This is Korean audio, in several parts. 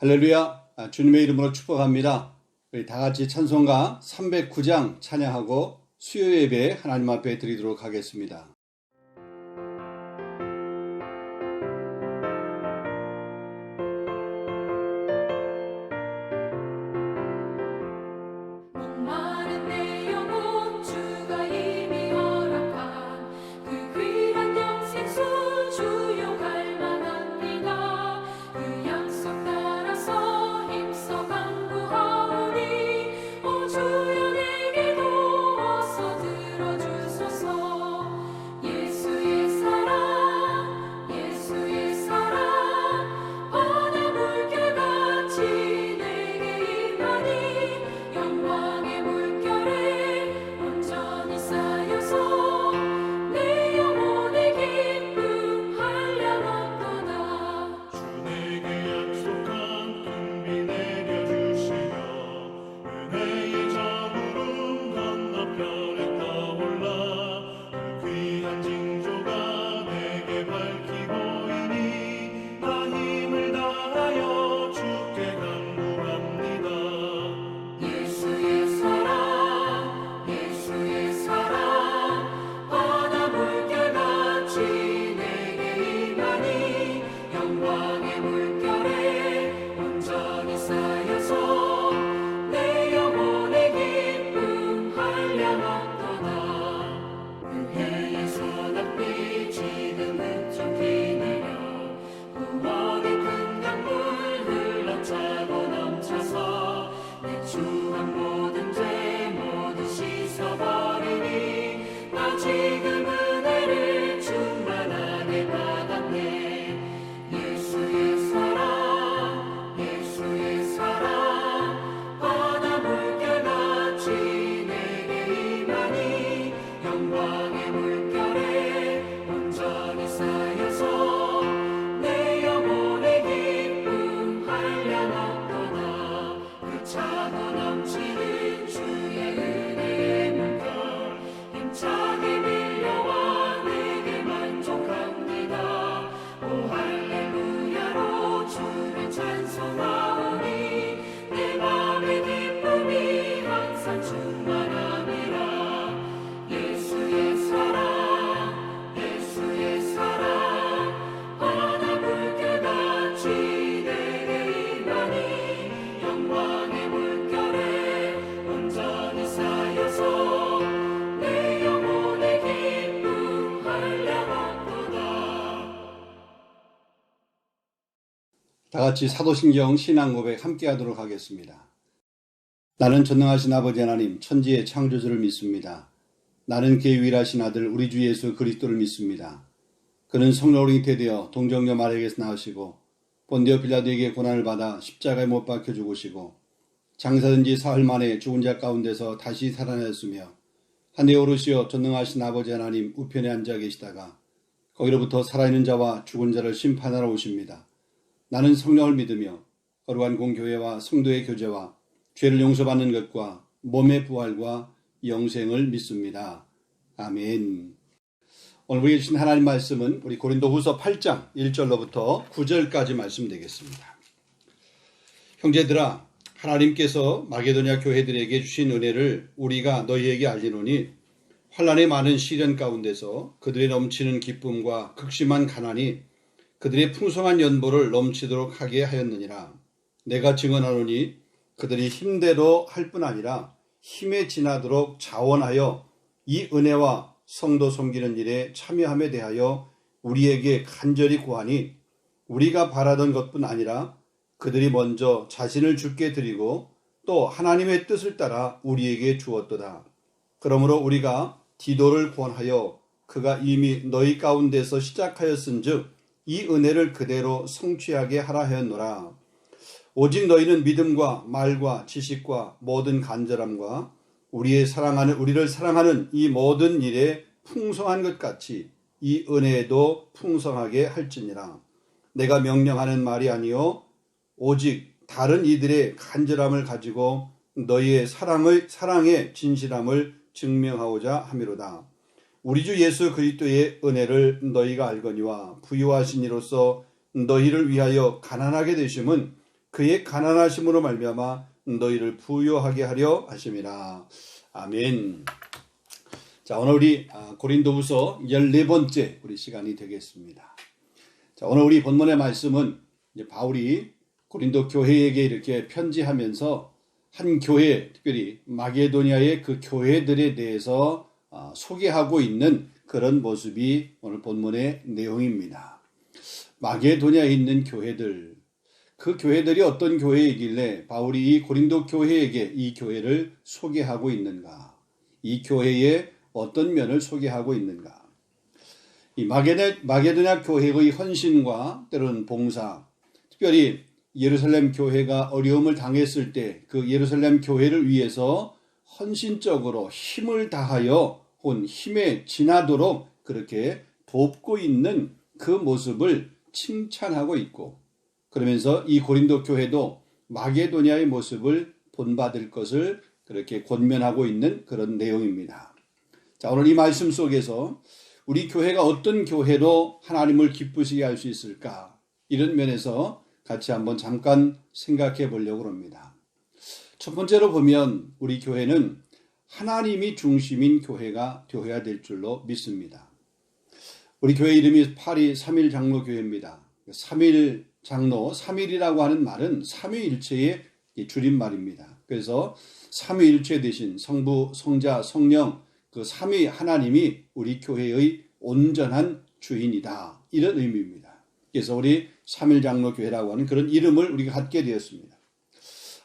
할렐루야. 주님의 이름으로 축복합니다. 우리 다 같이 찬송가 309장 찬양하고 수요 예배 하나님 앞에 드리도록 하겠습니다. 다 같이 사도신경 신앙고백 함께 하도록 하겠습니다. 나는 전능하신 아버지 하나님 천지의 창조주를 믿습니다. 나는 그의 유일하신 아들 우리 주 예수 그리스도를 믿습니다. 그는 성령으로 잉태되어 동정녀 마리아에게서 나으시고 본디오 빌라도에게 고난을 받아 십자가에 못 박혀 죽으시고 장사된 지 사흘 만에 죽은 자 가운데서 다시 살아났으며 하늘에 오르시어 전능하신 아버지 하나님 우편에 앉아 계시다가 거기로부터 살아있는 자와 죽은 자를 심판하러 오십니다. 나는 성령을 믿으며 거룩한 공교회와 성도의 교제와 죄를 용서받는 것과 몸의 부활과 영생을 믿습니다. 아멘. 오늘 우리에게 주신 하나님 말씀은 우리 고린도후서 8장 1절로부터 9절까지 말씀되겠습니다. 형제들아, 하나님께서 마게도냐 교회들에게 주신 은혜를 우리가 너희에게 알리노니 환난의 많은 시련 가운데서 그들의 넘치는 기쁨과 극심한 가난이 그들의 풍성한 연보를 넘치도록 하게 하였느니라. 내가 증언하노니 그들이 힘대로 할 뿐 아니라 힘에 지나도록 자원하여 이 은혜와 성도 섬기는 일에 참여함에 대하여 우리에게 간절히 구하니 우리가 바라던 것뿐 아니라 그들이 먼저 자신을 주께 드리고 또 하나님의 뜻을 따라 우리에게 주었도다. 그러므로 우리가 디도를 권하여 그가 이미 너희 가운데서 시작하였은즉 이 은혜를 그대로 성취하게 하라 하였노라. 오직 너희는 믿음과 말과 지식과 모든 간절함과 우리를 사랑하는 이 모든 일에 풍성한 것 같이 이 은혜에도 풍성하게 할지니라. 내가 명령하는 말이 아니요 오직 다른 이들의 간절함을 가지고 너희의 사랑의 진실함을 증명하고자 함이로다. 우리 주 예수 그리스도의 은혜를 너희가 알거니와 부유하신 이로써 너희를 위하여 가난하게 되심은 그의 가난하심으로 말미암아 너희를 부유하게 하려 하심이라. 아멘. 자, 오늘 우리 고린도후서 14번째 우리 시간이 되겠습니다. 자, 오늘 우리 본문의 말씀은 이제 바울이 고린도 교회에게 이렇게 편지하면서 한 교회, 특별히 마게도니아의 그 교회들에 대해서 소개하고 있는 그런 모습이 오늘 본문의 내용입니다. 마게도니아에 있는 교회들, 그 교회들이 어떤 교회이길래 바울이 이 고린도 교회에게 이 교회를 소개하고 있는가? 이 교회의 어떤 면을 소개하고 있는가? 이 마게도냐 교회의 헌신과 때로는 봉사, 특별히 예루살렘 교회가 어려움을 당했을 때 그 예루살렘 교회를 위해서 헌신적으로 힘을 다하여 온 힘에 지나도록 그렇게 돕고 있는 그 모습을 칭찬하고 있고, 그러면서 이 고린도 교회도 마게도냐의 모습을 본받을 것을 그렇게 권면하고 있는 그런 내용입니다. 자, 오늘 이 말씀 속에서 우리 교회가 어떤 교회로 하나님을 기쁘시게 할 수 있을까? 이런 면에서 같이 한번 잠깐 생각해 보려고 합니다. 첫 번째로 보면 우리 교회는 하나님이 중심인 교회가 되어야 될 줄로 믿습니다. 우리 교회 이름이 파리 3일 장로 교회입니다. 3일 장로, 3일이라고 하는 말은 삼위일체의 줄임말입니다. 그래서 삼위일체 대신 성부, 성자, 성령 그 삼위 하나님이 우리 교회의 온전한 주인이다. 이런 의미입니다. 그래서 우리 3일 장로 교회라고 하는 그런 이름을 우리가 갖게 되었습니다.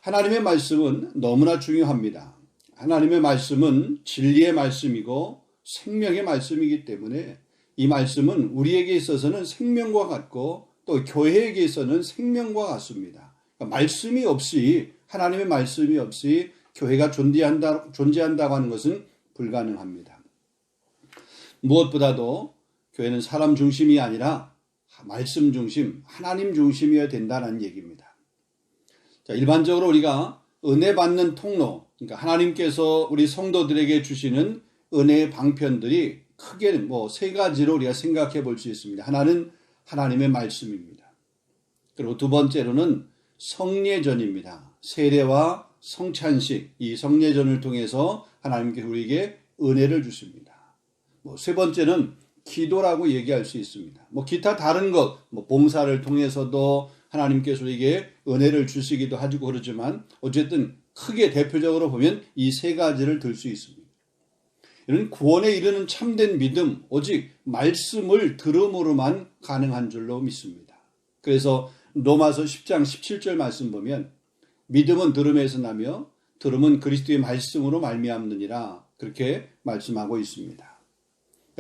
하나님의 말씀은 너무나 중요합니다. 하나님의 말씀은 진리의 말씀이고 생명의 말씀이기 때문에 이 말씀은 우리에게 있어서는 생명과 같고 또 교회에게 있어서는 생명과 같습니다. 그러니까 말씀이 없이, 하나님의 말씀이 없이 교회가 존재한다고 하는 것은 불가능합니다. 무엇보다도 교회는 사람 중심이 아니라 말씀 중심, 하나님 중심이어야 된다는 얘기입니다. 자, 일반적으로 우리가 은혜 받는 통로, 그러니까 하나님께서 우리 성도들에게 주시는 은혜의 방편들이 크게 세 가지로 우리가 생각해 볼 수 있습니다. 하나는 하나님의 말씀입니다. 그리고 두 번째로는 성례전입니다. 세례와 성찬식, 이 성례전을 통해서 하나님께서 우리에게 은혜를 주십니다. 세 번째는 기도라고 얘기할 수 있습니다. 기타 다른 것, 봉사를 통해서도 하나님께서 우리에게 은혜를 주시기도 하고 그러지만 어쨌든 크게 대표적으로 보면 이 세 가지를 들 수 있습니다. 이런 구원에 이르는 참된 믿음, 오직 말씀을 들음으로만 가능한 줄로 믿습니다. 그래서 로마서 10장 17절 말씀 보면 믿음은 들음에서 나며 들음은 그리스도의 말씀으로 말미암느니라, 그렇게 말씀하고 있습니다.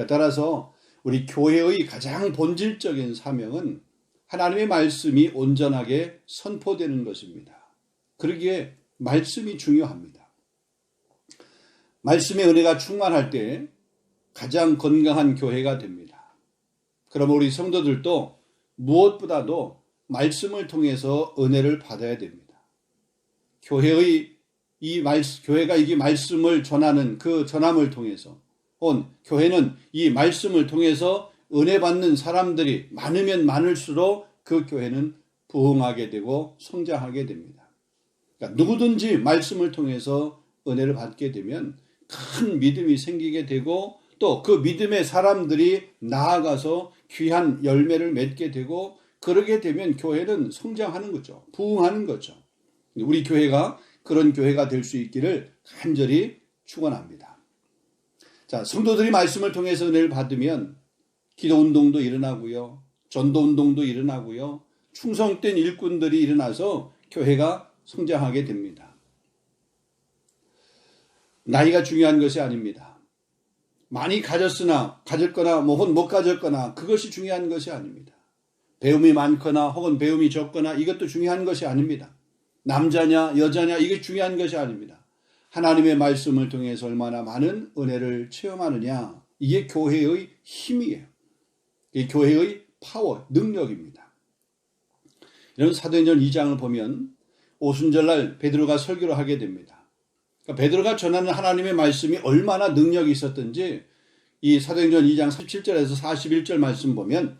따라서 우리 교회의 가장 본질적인 사명은 하나님의 말씀이 온전하게 선포되는 것입니다. 그러기에 말씀이 중요합니다. 말씀의 은혜가 충만할 때 가장 건강한 교회가 됩니다. 그럼 우리 성도들도 무엇보다도 말씀을 통해서 은혜를 받아야 됩니다. 교회가 이 말씀을 전하는 그 전함을 통해서, 교회는 이 말씀을 통해서 은혜 받는 사람들이 많으면 많을수록 그 교회는 부흥하게 되고 성장하게 됩니다. 그러니까 누구든지 말씀을 통해서 은혜를 받게 되면 큰 믿음이 생기게 되고 또 그 믿음의 사람들이 나아가서 귀한 열매를 맺게 되고, 그러게 되면 교회는 성장하는 거죠. 부흥하는 거죠. 우리 교회가 그런 교회가 될 수 있기를 간절히 축원합니다. 자, 성도들이 말씀을 통해서 은혜를 받으면 기도 운동도 일어나고요, 전도 운동도 일어나고요, 충성된 일꾼들이 일어나서 교회가 성장하게 됩니다. 나이가 중요한 것이 아닙니다. 많이 가졌거나 혹은 못 가졌거나 그것이 중요한 것이 아닙니다. 배움이 많거나 혹은 배움이 적거나 이것도 중요한 것이 아닙니다. 남자냐 여자냐 이게 중요한 것이 아닙니다. 하나님의 말씀을 통해서 얼마나 많은 은혜를 체험하느냐, 이게 교회의 힘이에요. 이게 교회의 파워, 능력입니다. 이런 사도행전 2장을 보면 오순절날 베드로가 설교를 하게 됩니다. 그러니까 베드로가 전하는 하나님의 말씀이 얼마나 능력이 있었던지 이 사도행전 2장 17절에서 41절 말씀 보면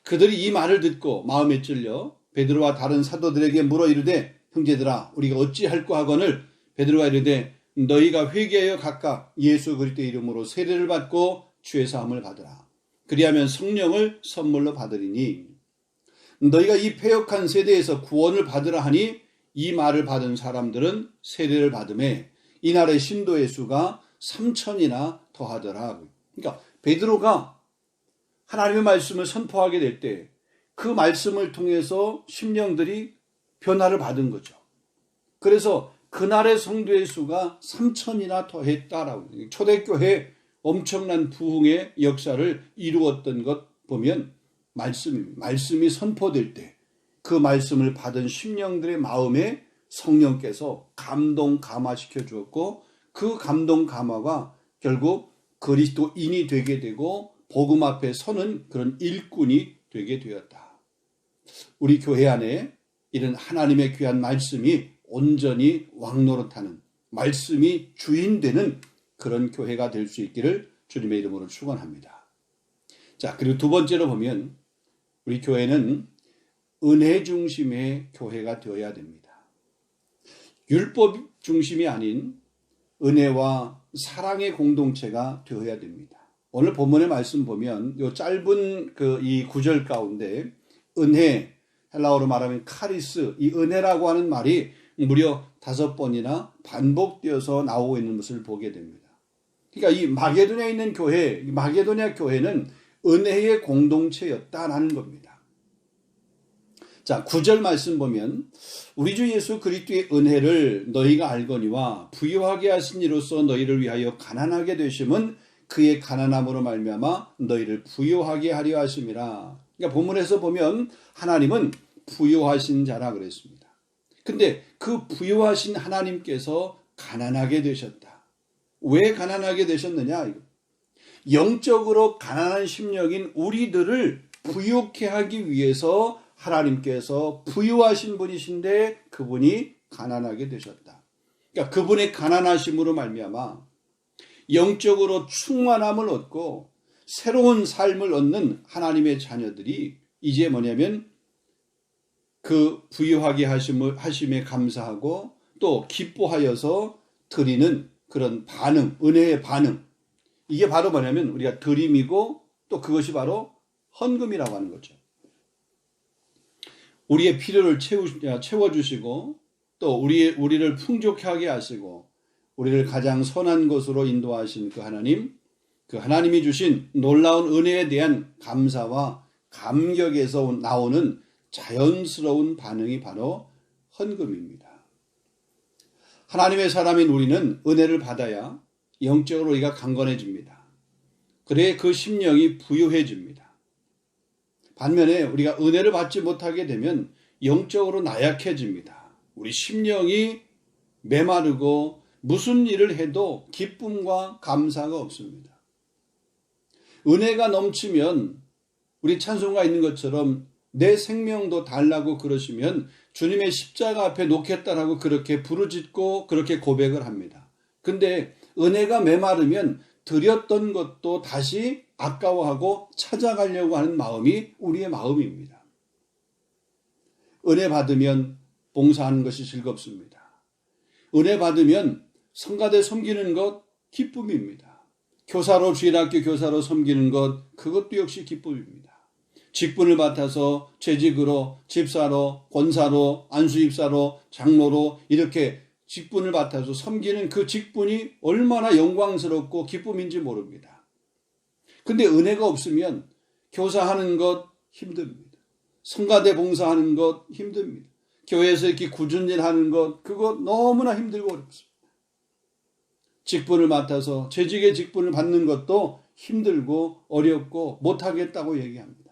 그들이 이 말을 듣고 마음에 찔려 베드로와 다른 사도들에게 물어 이르되 형제들아 우리가 어찌할꼬 하거늘 베드로가 이르되 너희가 회개하여 각각 예수 그리스도의 이름으로 세례를 받고 주의 사함을 받으라. 그리하면 성령을 선물로 받으리니 너희가 이 패역한 세대에서 구원을 받으라 하니 이 말을 받은 사람들은 세례를 받음에 이날의 신도의 수가 3,000이나 더하더라. 그러니까 베드로가 하나님의 말씀을 선포하게 될 때 그 말씀을 통해서 심령들이 변화를 받은 거죠. 그래서 그날의 성도의 수가 3,000이나 더했다라고. 초대교회 엄청난 부흥의 역사를 이루었던 것 보면 말씀이 선포될 때 그 말씀을 받은 심령들의 마음에 성령께서 감동 감화시켜 주었고 그 감동 감화가 결국 그리스도인이 되게 되고 복음 앞에 서는 그런 일꾼이 되게 되었다. 우리 교회 안에 이런 하나님의 귀한 말씀이 온전히 왕노릇하는 말씀이 주인되는 그런 교회가 될 수 있기를 주님의 이름으로 축원합니다. 자, 그리고 두 번째로 보면 우리 교회는 은혜 중심의 교회가 되어야 됩니다. 율법 중심이 아닌 은혜와 사랑의 공동체가 되어야 됩니다. 오늘 본문의 말씀 보면 이 짧은 이 구절 가운데 은혜, 헬라어로 말하면 카리스, 이 은혜라고 하는 말이 무려 5번이나 반복되어서 나오고 있는 것을 보게 됩니다. 그러니까 이 마게도냐에 있는 교회, 마게도냐 교회는 은혜의 공동체였다라는 겁니다. 자, 9절 말씀 보면 우리 주 예수 그리스도의 은혜를 너희가 알거니와 부유하게 하신 이로써 너희를 위하여 가난하게 되심은 그의 가난함으로 말미암아 너희를 부유하게 하려 하심이라. 그러니까 본문에서 보면 하나님은 부유하신 자라 그랬습니다. 근데 그 부유하신 하나님께서 가난하게 되셨다. 왜 가난하게 되셨느냐? 영적으로 가난한 심령인 우리들을 부유케 하기 위해서 하나님께서 부유하신 분이신데 그분이 가난하게 되셨다. 그러니까 그분의 가난하심으로 말미암아 영적으로 충만함을 얻고 새로운 삶을 얻는 하나님의 자녀들이 이제 뭐냐면 그 부유하게 하심에 감사하고 또 기뻐하여서 드리는 그런 반응, 은혜의 반응. 이게 바로 뭐냐면 우리가 드림이고 또 그것이 바로 헌금이라고 하는 거죠. 우리의 필요를 채워주시고 또 우리를 풍족하게 하게 하시고 우리를 가장 선한 것으로 인도하신 그 하나님, 그 하나님이 주신 놀라운 은혜에 대한 감사와 감격에서 나오는 자연스러운 반응이 바로 헌금입니다. 하나님의 사람인 우리는 은혜를 받아야 영적으로 우리가 강건해집니다. 그래야 그 심령이 부유해집니다. 반면에 우리가 은혜를 받지 못하게 되면 영적으로 나약해집니다. 우리 심령이 메마르고 무슨 일을 해도 기쁨과 감사가 없습니다. 은혜가 넘치면 우리 찬송가 있는 것처럼 내 생명도 달라고 그러시면 주님의 십자가 앞에 놓겠다라고 그렇게 부르짖고 그렇게 고백을 합니다. 근데 은혜가 메마르면 드렸던 것도 다시 아까워하고 찾아가려고 하는 마음이 우리의 마음입니다. 은혜 받으면 봉사하는 것이 즐겁습니다. 은혜 받으면 성가대 섬기는 것 기쁨입니다. 교사로 주일학교 교사로 섬기는 것 그것도 역시 기쁨입니다. 직분을 맡아서 재직으로 집사로 권사로 안수집사로 장로로 이렇게 직분을 맡아서 섬기는 그 직분이 얼마나 영광스럽고 기쁨인지 모릅니다. 근데 은혜가 없으면 교사하는 것 힘듭니다. 성가대 봉사하는 것 힘듭니다. 교회에서 이렇게 꾸준히 하는 것 그거 너무나 힘들고 어렵습니다. 직분을 맡아서 재직의 직분을 받는 것도 힘들고 어렵고 못하겠다고 얘기합니다.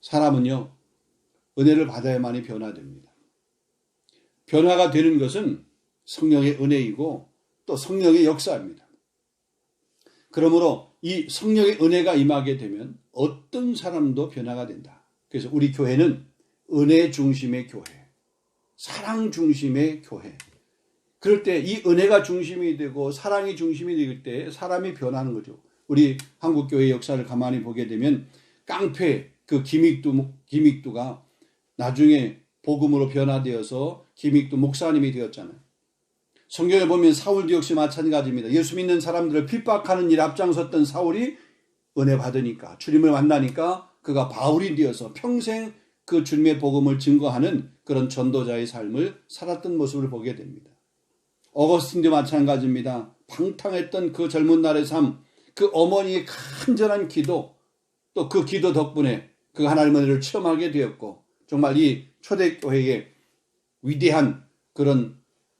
사람은요, 은혜를 받아야만이 변화됩니다. 변화가 되는 것은 성령의 은혜이고 또 성령의 역사입니다. 그러므로 이 성령의 은혜가 임하게 되면 어떤 사람도 변화가 된다. 그래서 우리 교회는 은혜 중심의 교회, 사랑 중심의 교회. 그럴 때 이 은혜가 중심이 되고 사랑이 중심이 될 때 사람이 변하는 거죠. 우리 한국교회 역사를 가만히 보게 되면 깡패, 그 김익두가 나중에 복음으로 변화되어서 김익두 목사님이 되었잖아요. 성경에 보면 사울도 역시 마찬가지입니다. 예수 믿는 사람들을 핍박하는 일 앞장섰던 사울이 은혜 받으니까, 주님을 만나니까 그가 바울이 되어서 평생 그 주님의 복음을 증거하는 그런 전도자의 삶을 살았던 모습을 보게 됩니다. 어거스틴도 마찬가지입니다. 방탕했던 그 젊은 날의 삶, 그 어머니의 간절한 기도, 또 그 기도 덕분에 그 하나님의 은혜를 체험하게 되었고, 정말 이 초대교회의 위대한 그런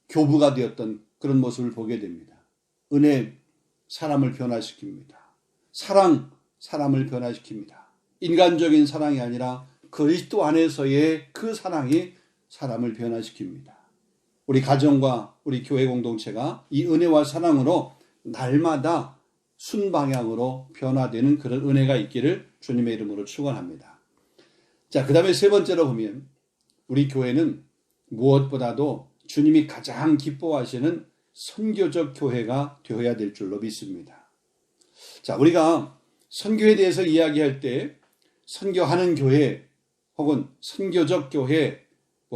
교부가 되었던 그런 모습을 보게 됩니다. 은혜, 사람을 변화시킵니다. 사랑, 사람을 변화시킵니다. 인간적인 사랑이 아니라 그리스도 안에서의 그 사랑이 사람을 변화시킵니다. 우리 가정과 우리 교회 공동체가 이 은혜와 사랑으로 날마다 순방향으로 변화되는 그런 은혜가 있기를 주님의 이름으로 축원합니다. 자, 그 다음에 세 번째로 보면 우리 교회는 무엇보다도 주님이 가장 기뻐하시는 선교적 교회가 되어야 될 줄로 믿습니다. 자, 우리가 선교에 대해서 이야기할 때 선교하는 교회 혹은 선교적 교회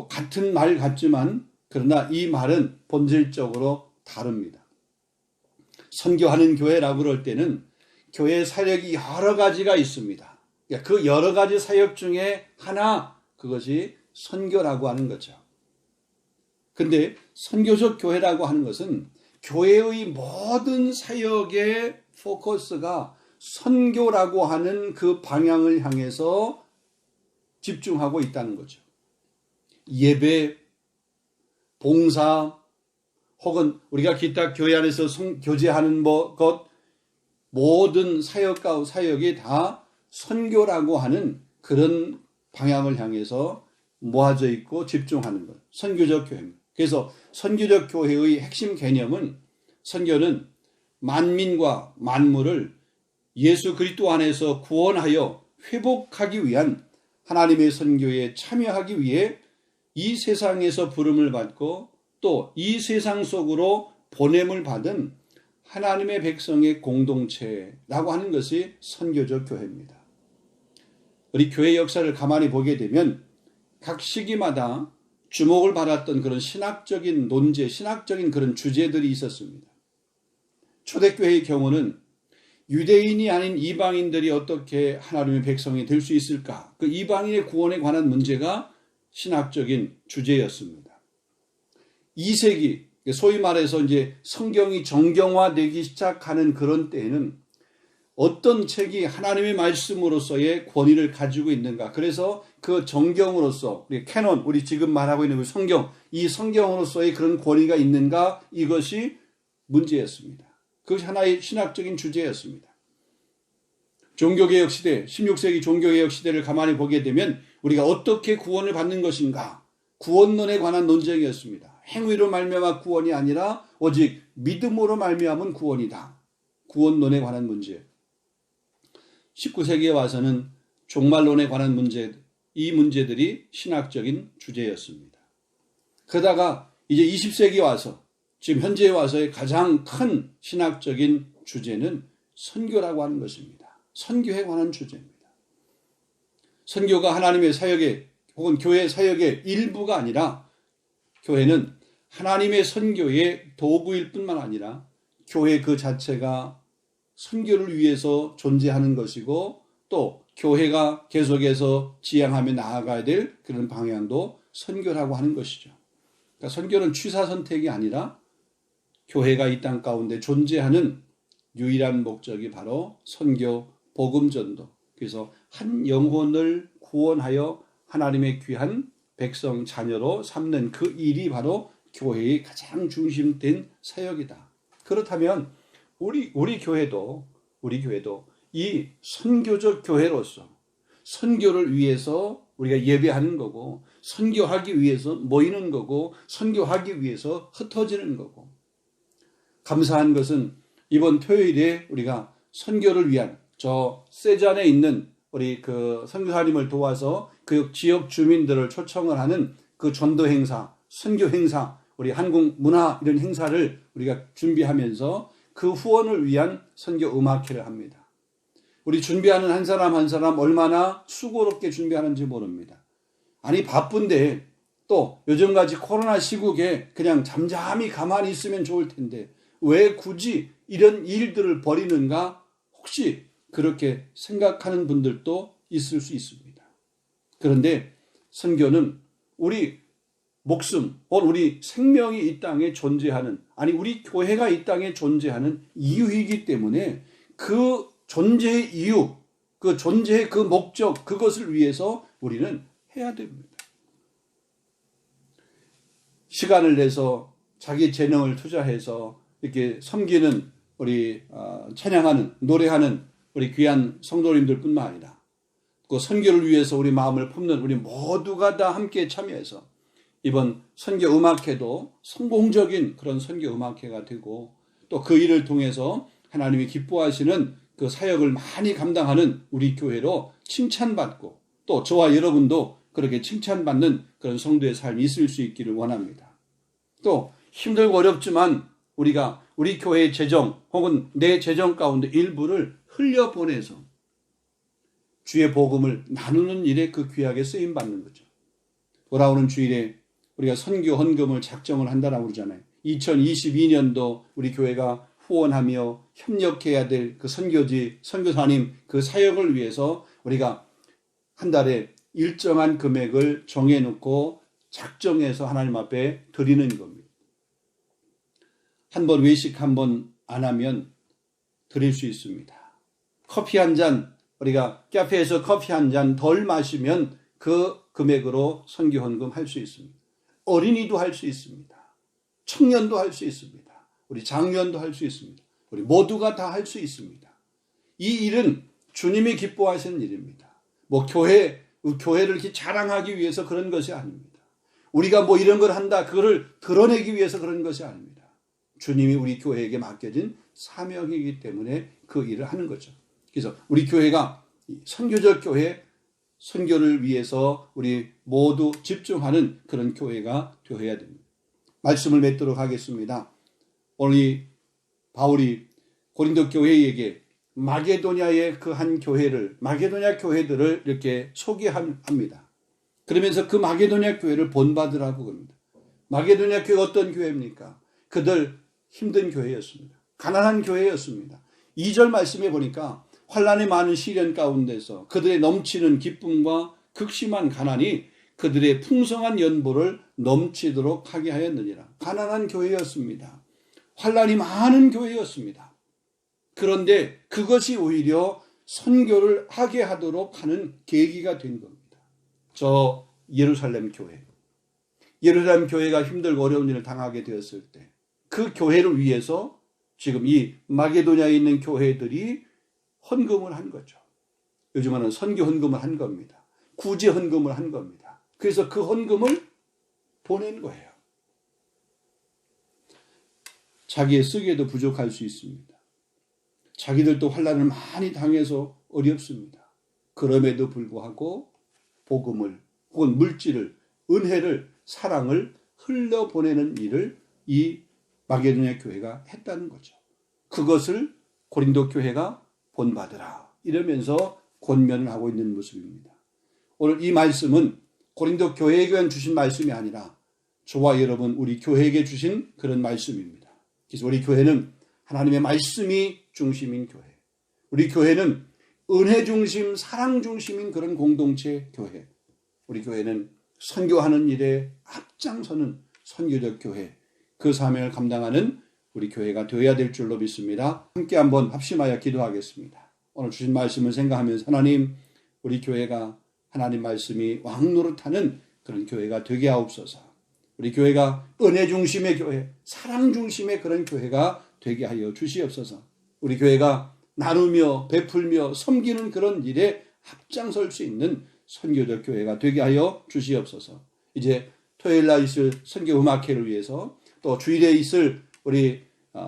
같은 말 같지만 그러나 이 말은 본질적으로 다릅니다. 선교하는 교회라고 그럴 때는 교회 사역이 여러 가지가 있습니다. 그 여러 가지 사역 중에 하나, 그것이 선교라고 하는 거죠. 근데 선교적 교회라고 하는 것은 교회의 모든 사역의 포커스가 선교라고 하는 그 방향을 향해서 집중하고 있다는 거죠. 예배, 봉사, 혹은 우리가 기타 교회 안에서 교제하는 것, 모든 사역이 다 선교라고 하는 그런 방향을 향해서 모아져 있고 집중하는 것. 선교적 교회입니다. 그래서 선교적 교회의 핵심 개념은, 선교는 만민과 만물을 예수 그리스도 안에서 구원하여 회복하기 위한 하나님의 선교에 참여하기 위해 이 세상에서 부름을 받고 또 이 세상 속으로 보냄을 받은 하나님의 백성의 공동체라고 하는 것이 선교적 교회입니다. 우리 교회 역사를 가만히 보게 되면 각 시기마다 주목을 받았던 그런 신학적인 논제, 신학적인 그런 주제들이 있었습니다. 초대교회의 경우는 유대인이 아닌 이방인들이 어떻게 하나님의 백성이 될 수 있을까? 그 이방인의 구원에 관한 문제가 신학적인 주제였습니다. 2세기, 소위 말해서 이제 성경이 정경화되기 시작하는 그런 때에는 어떤 책이 하나님의 말씀으로서의 권위를 가지고 있는가? 그래서 그 정경으로서, 우리 캐논, 우리 지금 말하고 있는 성경, 이 성경으로서의 그런 권위가 있는가? 이것이 문제였습니다. 그것이 하나의 신학적인 주제였습니다. 종교개혁 시대, 16세기 종교개혁 시대를 가만히 보게 되면 우리가 어떻게 구원을 받는 것인가? 구원론에 관한 논쟁이었습니다. 행위로 말미암아 구원이 아니라 오직 믿음으로 말미암은 구원이다. 구원론에 관한 문제. 19세기에 와서는 종말론에 관한 문제, 이 문제들이 신학적인 주제였습니다. 그러다가 이제 20세기에 와서, 지금 현재에 와서의 가장 큰 신학적인 주제는 선교라고 하는 것입니다. 선교에 관한 주제입니다. 선교가 하나님의 사역의 혹은 교회 사역의 일부가 아니라, 교회는 하나님의 선교의 도구일 뿐만 아니라 교회 그 자체가 선교를 위해서 존재하는 것이고, 또 교회가 계속해서 지향하며 나아가야 될 그런 방향도 선교라고 하는 것이죠. 그러니까 선교는 취사 선택이 아니라 교회가 이 땅 가운데 존재하는 유일한 목적이 바로 선교, 복음 전도. 그래서 한 영혼을 구원하여 하나님의 귀한 백성 자녀로 삼는 그 일이 바로 교회의 가장 중심된 사역이다. 그렇다면 우리 교회도 이 선교적 교회로서 선교를 위해서 우리가 예배하는 거고, 선교하기 위해서 모이는 거고, 선교하기 위해서 흩어지는 거고, 감사한 것은 이번 토요일에 우리가 선교를 위한 저 세잔에 있는 우리 그 선교사님을 도와서 그 지역 주민들을 초청을 하는 그 전도 행사, 선교 행사, 우리 한국 문화 이런 행사를 우리가 준비하면서 그 후원을 위한 선교 음악회를 합니다. 우리 준비하는 한 사람 한 사람 얼마나 수고롭게 준비하는지 모릅니다. 아니 바쁜데 또 요즘같이 코로나 시국에 그냥 잠잠히 가만히 있으면 좋을 텐데 왜 굳이 이런 일들을 벌이는가 혹시 그렇게 생각하는 분들도 있을 수 있습니다. 그런데 선교는 우리 목숨, 우리 생명이 이 땅에 존재하는, 아니 우리 교회가 이 땅에 존재하는 이유이기 때문에 그 존재의 이유, 그 존재의 그 목적, 그것을 위해서 우리는 해야 됩니다. 시간을 내서 자기 재능을 투자해서 이렇게 섬기는 우리 찬양하는, 노래하는 우리 귀한 성도님들 뿐만 아니라 그 선교를 위해서 우리 마음을 품는 우리 모두가 다 함께 참여해서 이번 선교 음악회도 성공적인 그런 선교 음악회가 되고 또 그 일을 통해서 하나님이 기뻐하시는 그 사역을 많이 감당하는 우리 교회로 칭찬받고 또 저와 여러분도 그렇게 칭찬받는 그런 성도의 삶이 있을 수 있기를 원합니다. 또 힘들고 어렵지만 우리가 우리 교회의 재정 혹은 내 재정 가운데 일부를 흘려보내서 주의 복음을 나누는 일에 그 귀하게 쓰임받는 거죠. 돌아오는 주일에 우리가 선교 헌금을 작정을 한다라고 그러잖아요. 2022년도 우리 교회가 후원하며 협력해야 될 그 선교지, 선교사님 그 사역을 위해서 우리가 한 달에 일정한 금액을 정해놓고 작정해서 하나님 앞에 드리는 겁니다. 한 번 외식 한 번 안 하면 드릴 수 있습니다. 커피 한 잔, 우리가 카페에서 커피 한 잔 덜 마시면 그 금액으로 선교 헌금 할 수 있습니다. 어린이도 할 수 있습니다. 청년도 할 수 있습니다. 우리 장년도 할 수 있습니다. 우리 모두가 다 할 수 있습니다. 이 일은 주님이 기뻐하시는 일입니다. 뭐 교회를 이렇게 자랑하기 위해서 그런 것이 아닙니다. 우리가 뭐 이런 걸 한다, 그거를 드러내기 위해서 그런 것이 아닙니다. 주님이 우리 교회에게 맡겨진 사명이기 때문에 그 일을 하는 거죠. 그래서 우리 교회가 선교적 교회, 선교를 위해서 우리 모두 집중하는 그런 교회가 되어야 됩니다. 말씀을 맺도록 하겠습니다. 오늘 바울이 고린도 교회에게 마게도냐의 그 한 교회를, 마게도냐 교회들을 이렇게 소개합니다. 그러면서 그 마게도냐 교회를 본받으라고 합니다. 마게도냐 교회 어떤 교회입니까? 그들 힘든 교회였습니다. 가난한 교회였습니다. 2절 말씀에 보니까 환난이 많은 시련 가운데서 그들의 넘치는 기쁨과 극심한 가난이 그들의 풍성한 연보를 넘치도록 하게 하였느니라. 가난한 교회였습니다. 환난이 많은 교회였습니다. 그런데 그것이 오히려 선교를 하게 하도록 하는 계기가 된 겁니다. 저 예루살렘 교회. 예루살렘 교회가 힘들고 어려운 일을 당하게 되었을 때 그 교회를 위해서 지금 이 마게도냐에 있는 교회들이 헌금을 한 거죠. 요즘에는 선교 헌금을 한 겁니다. 구제 헌금을 한 겁니다. 그래서 그 헌금을 보낸 거예요. 자기의 쓰기에도 부족할 수 있습니다. 자기들도 환난을 많이 당해서 어렵습니다. 그럼에도 불구하고 복음을 혹은 물질을, 은혜를, 사랑을 흘려보내는 일을 이 마게도냐 교회가 했다는 거죠. 그것을 고린도 교회가 본받으라 이러면서 권면을 하고 있는 모습입니다. 오늘 이 말씀은 고린도 교회에게 주신 말씀이 아니라 저와 여러분 우리 교회에게 주신 그런 말씀입니다. 그래서 우리 교회는 하나님의 말씀이 중심인 교회, 우리 교회는 은혜 중심, 사랑 중심인 그런 공동체 교회, 우리 교회는 선교하는 일에 앞장서는 선교적 교회, 그 사명을 감당하는 우리 교회가 되어야 될 줄로 믿습니다. 함께 한번 합심하여 기도하겠습니다. 오늘 주신 말씀을 생각하면서 하나님, 우리 교회가 하나님 말씀이 왕노릇하는 그런 교회가 되게 하옵소서. 우리 교회가 은혜 중심의 교회, 사랑 중심의 그런 교회가 되게 하여 주시옵소서. 우리 교회가 나누며 베풀며 섬기는 그런 일에 앞장설 수 있는 선교적 교회가 되게 하여 주시옵소서. 이제 토요일 날 있을 선교 음악회를 위해서 또 주일에 있을 우리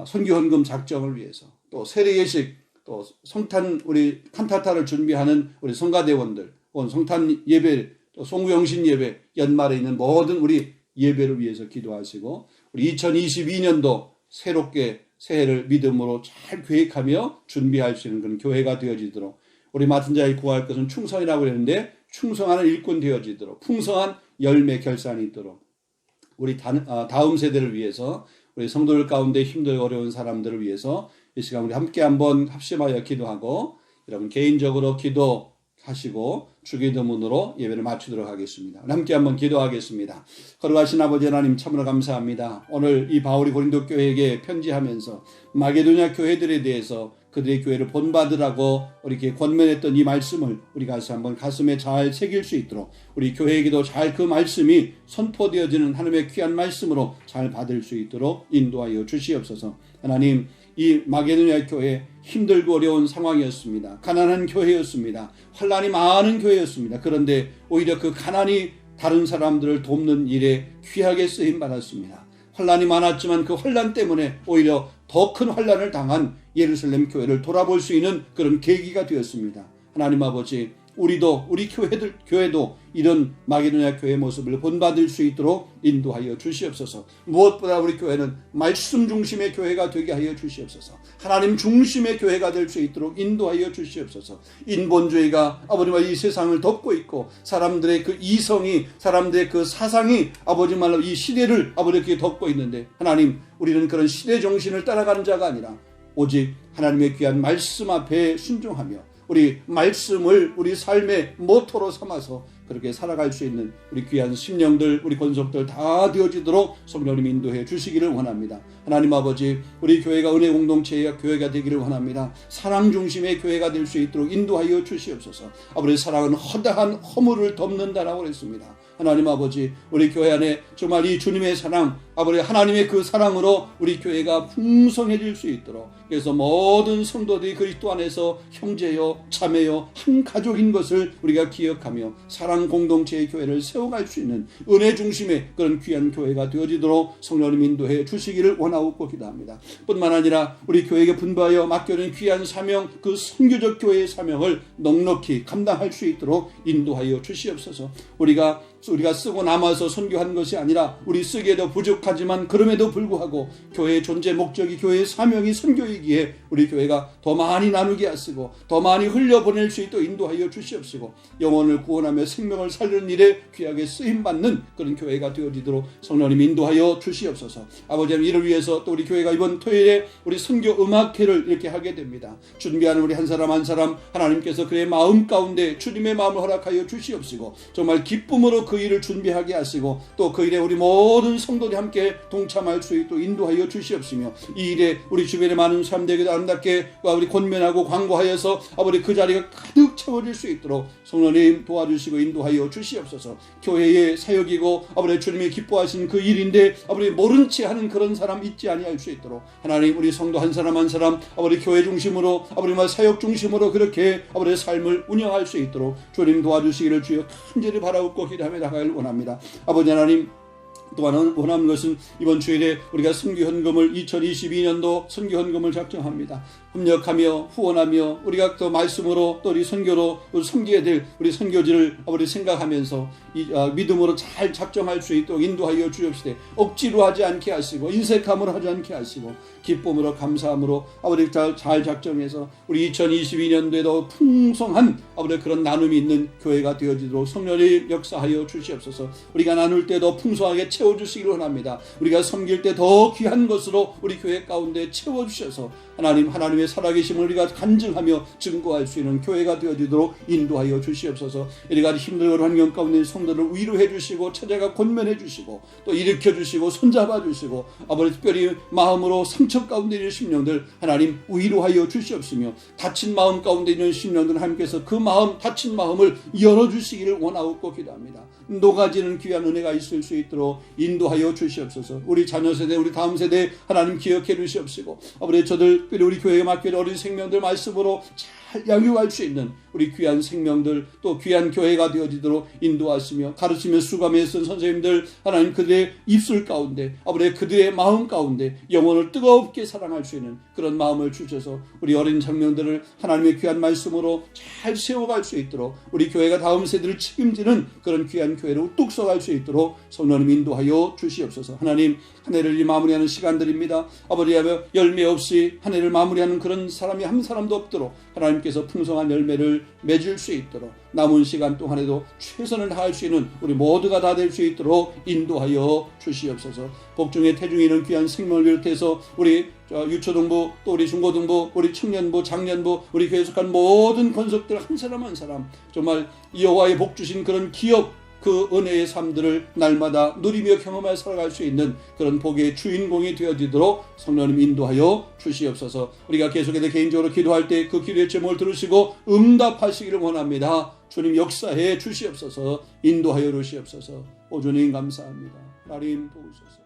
선교 헌금 작정을 위해서 또 세례 예식 또 성탄 우리 칸타타를 준비하는 우리 성가대원들 오늘 성탄 예배 또 송구영신 예배 연말에 있는 모든 우리 예배를 위해서 기도하시고 우리 2022년도 새롭게 새해를 믿음으로 잘 계획하며 준비할 수 있는 그런 교회가 되어지도록, 우리 맡은 자의 구할 것은 충성이라고 그랬는데 충성하는 일꾼 되어지도록, 풍성한 열매 결산이 있도록, 우리 다음 세대를 위해서, 우리 성도들 가운데 힘들고 어려운 사람들을 위해서 이 시간 우리 함께 한번 합심하여 기도하고, 여러분 개인적으로 기도하시고 주기도문으로 예배를 마치도록 하겠습니다. 함께 한번 기도하겠습니다. 거룩하신 아버지 하나님, 참으로 감사합니다. 오늘 이 바울이 고린도 교회에게 편지하면서 마게도냐 교회들에 대해서 그들의 교회를 본받으라고 우리에게 권면했던 이 말씀을 우리가 한번 가슴에 잘 새길 수 있도록, 우리 교회에게도 잘 그 말씀이 선포되어지는 하나님의 귀한 말씀으로 잘 받을 수 있도록 인도하여 주시옵소서. 하나님, 이 마게도냐 교회 힘들고 어려운 상황이었습니다. 가난한 교회였습니다. 환난이 많은 교회였습니다. 그런데 오히려 그 가난이 다른 사람들을 돕는 일에 귀하게 쓰임 받았습니다. 환난이 많았지만 그 환난 때문에 오히려 더 큰 환난을 당한 예루살렘 교회를 돌아볼 수 있는 그런 계기가 되었습니다. 하나님 아버지, 우리도, 우리 교회도 이런 마게도냐 교회의 모습을 본받을 수 있도록 인도하여 주시옵소서. 무엇보다 우리 교회는 말씀 중심의 교회가 되게 하여 주시옵소서. 하나님 중심의 교회가 될 수 있도록 인도하여 주시옵소서. 인본주의가 아버지와 이 세상을 덮고 있고, 사람들의 그 이성이, 사람들의 그 사상이 아버지 말로 이 시대를 아버지께 덮고 있는데, 하나님, 우리는 그런 시대 정신을 따라가는 자가 아니라 오직 하나님의 귀한 말씀 앞에 순종하며 우리 말씀을 우리 삶의 모토로 삼아서 그렇게 살아갈 수 있는 우리 귀한 심령들, 우리 권속들 다 되어지도록 성령님 인도해 주시기를 원합니다. 하나님 아버지, 우리 교회가 은혜 공동체의 교회가 되기를 원합니다. 사랑 중심의 교회가 될 수 있도록 인도하여 주시옵소서. 아버지, 사랑은 허다한 허물을 덮는다라고 했습니다. 하나님 아버지, 우리 교회 안에 정말 이 주님의 사랑, 아버지 하나님의 그 사랑으로 우리 교회가 풍성해질 수 있도록, 그래서 모든 성도들이 그리스도 안에서 형제요 자매요 한 가족인 것을 우리가 기억하며 사랑 공동체의 교회를 세워갈 수 있는 은혜 중심의 그런 귀한 교회가 되어지도록 성령님 인도해 주시기를 원하고 기도합니다. 뿐만 아니라 우리 교회에게 분부하여 맡겨진 귀한 사명, 그 선교적 교회의 사명을 넉넉히 감당할 수 있도록 인도하여 주시옵소서. 우리가 쓰고 남아서 선교한 것이 아니라 우리 쓰기에도 부족하지만 그럼에도 불구하고 교회의 존재 목적이, 교회의 사명이 선교이기에 우리 교회가 더 많이 나누게 하시고 더 많이 흘려보낼 수 있도록 인도하여 주시옵시고, 영혼을 구원하며 생명을 살리는 일에 귀하게 쓰임받는 그런 교회가 되어지도록 성령님 인도하여 주시옵소서. 아버지, 이를 위해서 또 우리 교회가 이번 토요일에 우리 선교 음악회를 이렇게 하게 됩니다. 준비하는 우리 한 사람 한 사람 하나님께서 그의 마음 가운데 주님의 마음을 허락하여 주시옵시고, 정말 기쁨으로 그 일을 준비하게 하시고 또 그 일에 우리 모든 성도들이 함께 동참할 수 있도록 인도하여 주시옵시며, 이 일에 우리 주변의 많은 사람들에게도 아름답게 우리 권면하고 광고하여서 아버지 그 자리가 가득 채워질 수 있도록 성령님 도와주시고 인도하여 주시옵소서. 교회의 사역이고 아버지 주님이 기뻐하시는 그 일인데 아버지 모른 채 하는 그런 사람 있지 아니할 수 있도록 하나님, 우리 성도 한 사람 한 사람 아버지 교회 중심으로 아버지 사역 중심으로 그렇게 아버지 삶을 운영할 수 있도록 주님 도와주시기를 주여 간절히 바라옵고 기도하며 나가길 원합니다. 아버지 하나님, 또한 원하는 것은 이번 주일에 우리가 선교헌금을 2022년도 선교헌금을 작정합니다. 협력하며 후원하며 우리가 또 말씀으로 또 우리 선교로 섬겨야 될 우리 선교지를 아버지 생각하면서 믿음으로 잘 작정할 수 있도록 인도하여 주옵시되, 억지로 하지 않게 하시고 인색함으로 하지 않게 하시고 기쁨으로 감사함으로 아버지 잘 작정해서 우리 2022년도에도 풍성한 아버지 그런 나눔이 있는 교회가 되어지도록 성령님 역사하여 주시옵소서. 우리가 나눌 때도 풍성하게 채워주시기를 원합니다. 우리가 섬길 때 더 귀한 것으로 우리 교회 가운데 채워주셔서 하나님의 살아계심을 우리가 간증하며 증거할 수 있는 교회가 되어지도록 인도하여 주시옵소서. 이래가지 힘들고 환경 가운데 있는 성도를 위로해 주시고 찾아가 권면해 주시고 또 일으켜 주시고 손잡아 주시고 아버지 특별히 마음으로 상처 가운데 있는 심령들 하나님 위로하여 주시옵시며, 다친 마음 가운데 있는 심령들 하나님께서 그 마음, 다친 마음을 열어주시기를 원하옵고 기도합니다. 녹아지는 귀한 은혜가 있을 수 있도록 인도하여 주시옵소서. 우리 자녀 세대, 우리 다음 세대 하나님 기억해 주시옵시고, 아버지 저들 특별히 우리 교회에 맡겨진 어린 생명들 말씀으로 잘 양육할 수 있는 우리 귀한 생명들 또 귀한 교회가 되어지도록 인도하시며 가르치며 수감에 쓴 선생님들 하나님 그들의 입술 가운데 아버지 그들의 마음 가운데 영혼을 뜨겁게 사랑할 수 있는 그런 마음을 주셔서 우리 어린 청년들을 하나님의 귀한 말씀으로 잘 세워갈 수 있도록 우리 교회가 다음 세대를 책임지는 그런 귀한 교회로 뚝 서갈 수 있도록 성령님 인도하여 주시옵소서. 하나님 한 해를 마무리하는 시간들입니다. 아버지 열매 없이 한 해를 마무리하는 그런 사람이 한 사람도 없도록 하나님께서 풍성한 열매를 맺을 수 있도록 남은 시간 동안에도 최선을 다할 수 있는 우리 모두가 다 될 수 있도록 인도하여 주시옵소서. 복중에 태중에 있는 귀한 생명을 비롯해서 우리 유초등부 또 우리 중고등부 우리 청년부 장년부 우리 교회에 속한 모든 권속들 한 사람 한 사람 정말 여호와의 복 주신 그런 기업 그 은혜의 삶들을 날마다 누리며 경험하여 살아갈 수 있는 그런 복의 주인공이 되어지도록 성령님 인도하여 주시옵소서. 우리가 계속해서 개인적으로 기도할 때 그 기도의 제목을 들으시고 응답하시기를 원합니다. 주님 역사해 주시옵소서. 인도하여 주시옵소서. 오 주님 감사합니다. 하나님 도우소서.